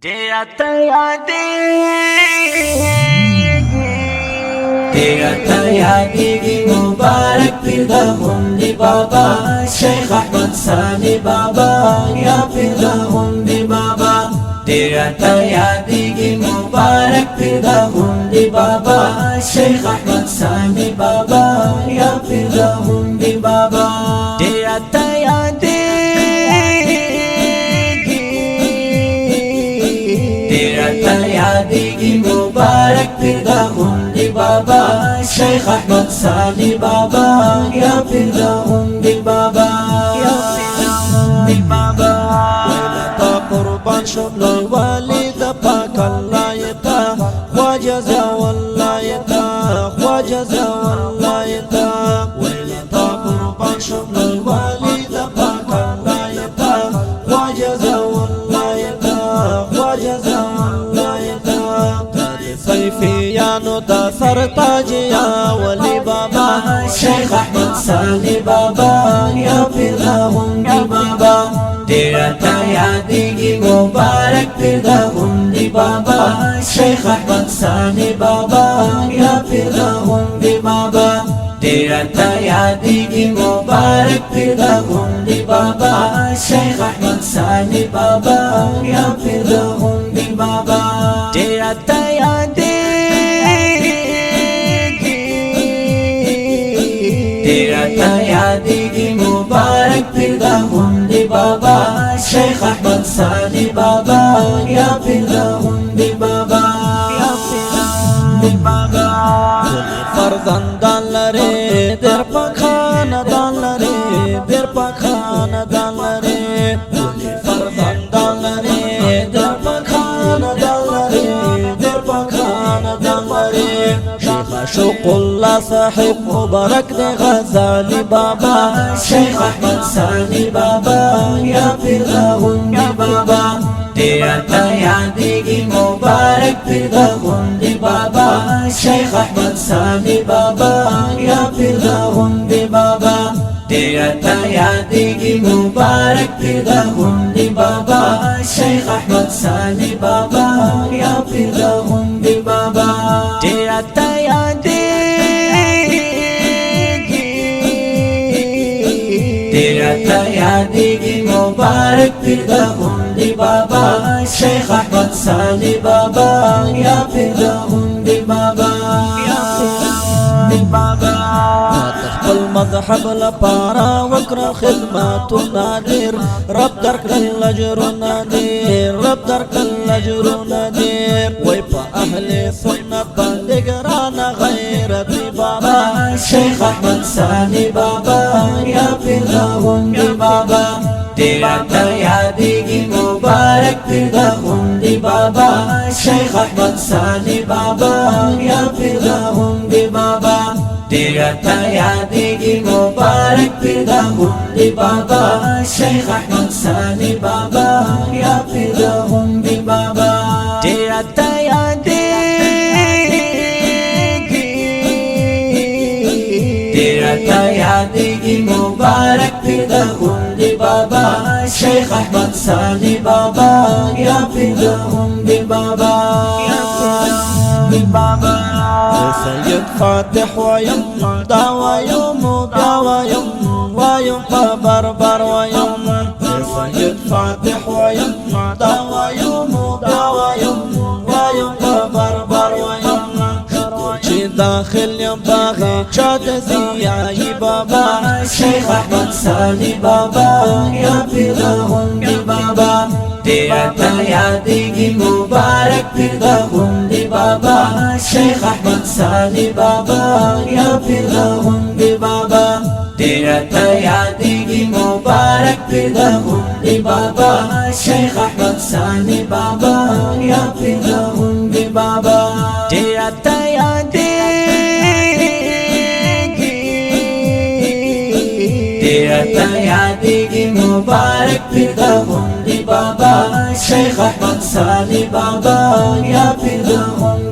तेरा तयादीगी मुबारक फिरदाहुंदी बाबा शेख अहमद सानी बाबा या फिरदाहुंदी बाबा। तेरा तयादीगी मुबारक फिरदाहुंदी बाबा शेख अहमद सानी बाबा या फिरदाहुंदी बाबा। तेरा तयादीगी मुबारक फिरदाहुंदी बाबा शेख अहमद सानी बाबा या फिरदाहुंदी बाबा या फिरदाहुंदी बाबा। ولتا قربان شد الوالد پاک اللہ یتا خواجزا واللہ یتا خواجزا واللہ یتا ولتا قربان شد الوالد پاک اللہ یتا خواجزا واللہ یتا خواجزا واللہ یتا صیفیانو دا سرتاج یا ولی بابا शेख अहमद सानी बाबा या फिरदाहुंदी बाबा। तेरा तयादीगी मुबारक फिरदाहुंदी बाबा शेख अहमद सानी बाबा या फिरदाहुंदी बाबा। तेरा तयादीगी मुबारक फिरदाहुंदी बाबा शेख अहमद सानी बाबा या फिरदाहुंदी बाबा। तेरा तयादीगी मुबारक फिरदाहुंदी बाबा शेख अहमद सानी बाबा या फिरदाहुंदी बाबा या फिरदाहुंदी बाबा। فرزندان لري در پخاندان لري در پخاندان لري فرزندان لري در پخاندان لري در پخاندان لري شيخ شوق الله صاحب مبارك دي غزالي بابا शेख अहमद सानी बाबा या फिरदाहुंदी बाबा। तेरा तयादीगी मुबारक फिरदाहुंदी बाबा शेख अहमद सानी बाबा या फिरदाहुंदी बाबा। तेरा तयादीगी मुबारक फिरदाहुंदी बाबा शेख अहमद सानी बाबा या फिरदाहुंदी बाबा। तेरा तयादीगी मुबारक फिरदाहुंदी बाबा शेख अहमद सानी बाबा या फिरदाहुंदी बाबा या फिरदाहुंदी बाबा। المذهب لپارا وکر خدمات نادر رب درک الاجر نادر رب درک الاجر نادر وی پا اهل سنت بندگران غیرت بابا शेख अहमद सानी बाबा या फिरदाहुंदी बाबा। तेरा तयादीगी मुबारक फिरदाहुंदी बाबा शेख अहमद सानी बाबा या फिरदाहुंदी बाबा। तेरा तयादीगी मुबारक फिरदाहुंदी बाबा शेख अहमद सानी बाबा या फिरदाहुंदी बाबा। तेरा तयादीगी मुबारक फिरदाहुंदी बाबा शेख अहमद सानी बाबा या फिरदाहुंदी बाबा या फिरदाहुंदी बाबा। سيد فاتح ويم دعوى يوم دعوى يوم ويوم بربر ويوم سيد فاتح ويم دعوى يوم دعوى يوم ويوم بربر ويوم داخل يباغي شاد زياي بابا शेख अहमद सानी बाबा या फिरदाहुंदी बाबा। तेरा तयादीगी मुबारक फिरदाहुंदी बाबा शेख अहमद सानी बाबा या फिरदाहुंदी बाबा। तेरा तयादीगी मुबारक फिरदाहुंदी बाबा शेख अहमद सानी बाबा या फिरदाहुंदी बाबा। तेरा तयादीगी मुबारक फिरदाहुंदी बाबा शेख अहमद सानी बाबा या फिरदाहुंदी